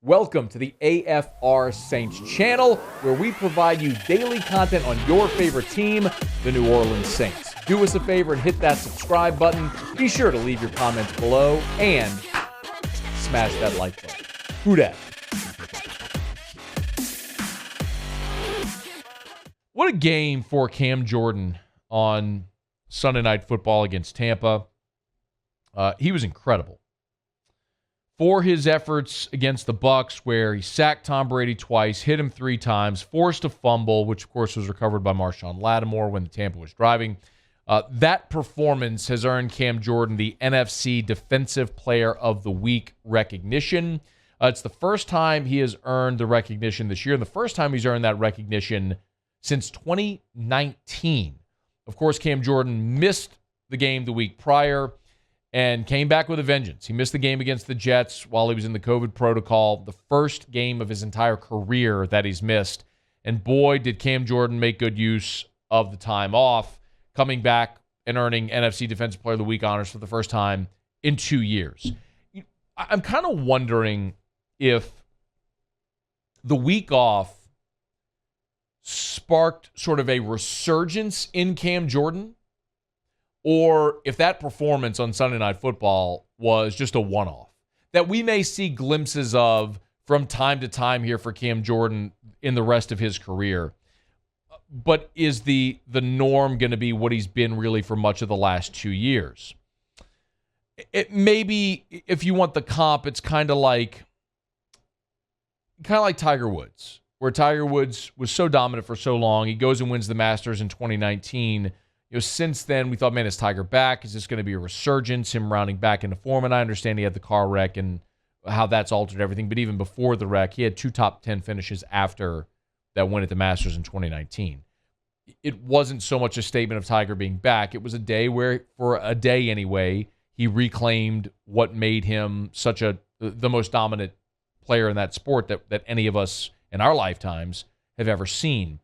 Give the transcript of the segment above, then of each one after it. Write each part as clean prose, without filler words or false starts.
Welcome to the AFR Saints channel, where we provide you daily content on your favorite team, the New Orleans Saints. Do us a favor and hit that subscribe button. Be sure to leave your comments below and smash that like button. Who dat? What a game for Cam Jordan on Sunday Night Football against Tampa. He was incredible. For his efforts against the Bucs, where he sacked Tom Brady twice, hit him 3 times, forced a fumble, which of course was recovered by Marshawn Lattimore when Tampa was driving. That performance has earned Cam Jordan the NFC Defensive Player of the Week recognition. It's the first time he has earned the recognition this year, and the first time he's earned that recognition since 2019. Of course, Cam Jordan missed the game the week prior and came back with a vengeance. He missed the game against the Jets while he was in the COVID protocol, the first game of his entire career that he's missed. And boy, did Cam Jordan make good use of the time off, coming back and earning NFC Defensive Player of the Week honors for the first time in 2 years. I'm kind of wondering if the week off sparked sort of a resurgence in Cam Jordan, or if that performance on Sunday Night Football was just a one-off that we may see glimpses of from time to time here for Cam Jordan in the rest of his career. But is the norm going to be what he's been really for much of the last 2 years? It maybe, if you want the comp, it's kind of like Tiger Woods, where Tiger Woods was so dominant for so long. He goes and wins the Masters in 2019. Since then, we thought, man, is Tiger back? Is this going to be a resurgence, him rounding back into form? And I understand he had the car wreck and how that's altered everything. But even before the wreck, he had 2 top 10 finishes after that win at the Masters in 2019. It wasn't so much a statement of Tiger being back. It was a day where, for a day anyway, he reclaimed what made him such the most dominant player in that sport that any of us in our lifetimes have ever seen.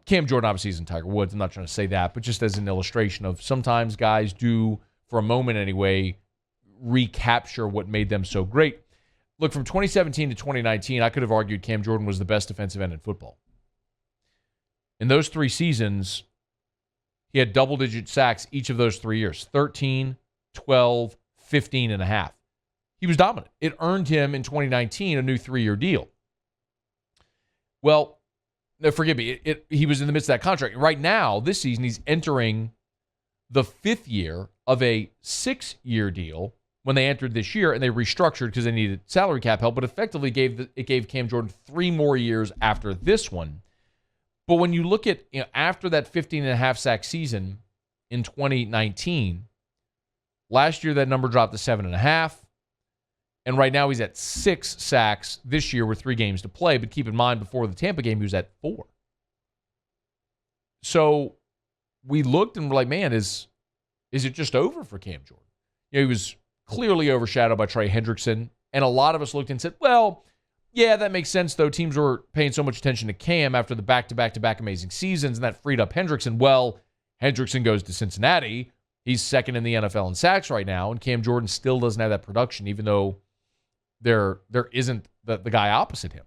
Cam Jordan obviously isn't Tiger Woods. I'm not trying to say that, but just as an illustration of sometimes guys do, for a moment anyway, recapture what made them so great. Look, from 2017 to 2019, I could have argued Cam Jordan was the best defensive end in football. In those 3 seasons, he had double-digit sacks each of those 3 years, 13, 12, 15 and a half. He was dominant. It earned him in 2019 a new 3-year deal. Well, no, forgive me. He was in the midst of that contract. Right now, this season, he's entering the 5th year of a 6-year deal when they entered this year, and they restructured because they needed salary cap help, but effectively gave Cam Jordan 3 more years after this one. But when you look at, after that 15.5 sack season in 2019, last year that number dropped to 7.5. And right now he's at 6 sacks this year with 3 games to play. But keep in mind, before the Tampa game, he was at 4. So we looked and were like, man, is it just over for Cam Jordan? He was clearly overshadowed by Trey Hendrickson. And a lot of us looked and said, well, yeah, that makes sense, though. Teams were paying so much attention to Cam after the back-to-back-to-back amazing seasons, and that freed up Hendrickson. Well, Hendrickson goes to Cincinnati. He's 2nd in the NFL in sacks right now, and Cam Jordan still doesn't have that production, even though there isn't the guy opposite him.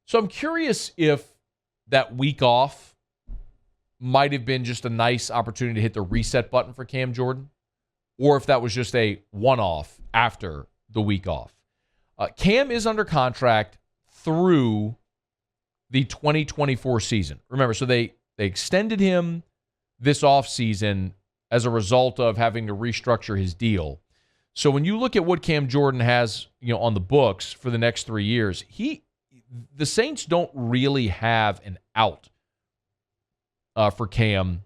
So I'm curious if that week off might have been just a nice opportunity to hit the reset button for Cam Jordan, or if that was just a one-off after the week off. Cam is under contract through the 2024 season. Remember, so they extended him this offseason as a result of having to restructure his deal. So when you look at what Cam Jordan has, on the books for the next 3 years, the Saints don't really have an out for Cam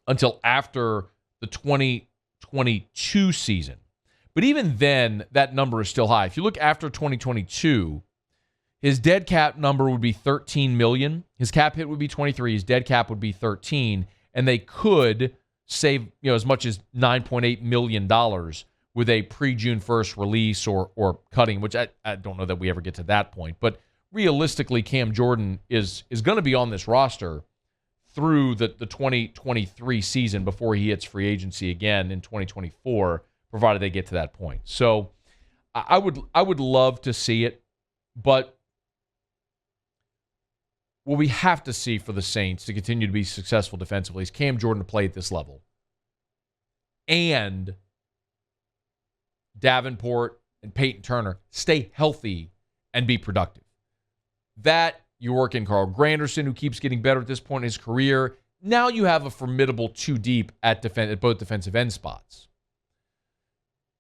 until after the 2022 season. But even then, that number is still high. If you look after 2022, his dead cap number would be $13 million. His cap hit would be $23. His dead cap would be $13, and they could save as much as $9.8 million with a pre-June 1st release or cutting, which I don't know that we ever get to that point. But realistically, Cam Jordan is going to be on this roster through the 2023 season before he hits free agency again in 2024, provided they get to that point. So I would love to see it, but what we have to see for the Saints to continue to be successful defensively is Cam Jordan to play at this level. And Davenport and Peyton Turner stay healthy and be productive. That, you work in Carl Granderson, who keeps getting better at this point in his career. Now you have a formidable two deep at both defensive end spots.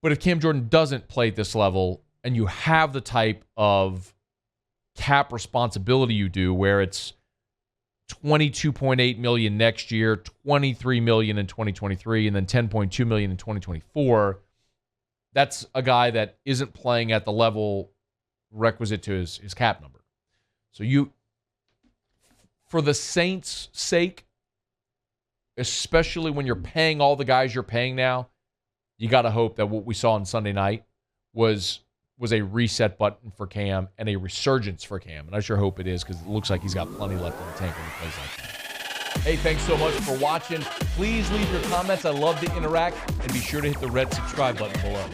But if Cam Jordan doesn't play at this level, and you have the type of cap responsibility you do, where it's $22.8 million next year, $23 million in 2023, and then $10.2 million in 2024, that's a guy that isn't playing at the level requisite to his cap number. So you, for the Saints' sake, especially when you're paying all the guys you're paying now, you got to hope that what we saw on Sunday night was a reset button for Cam and a resurgence for Cam. And I sure hope it is, because it looks like he's got plenty left in the tank when he plays like that. Hey, thanks so much for watching. Please leave your comments. I love to interact. And be sure to hit the red subscribe button below.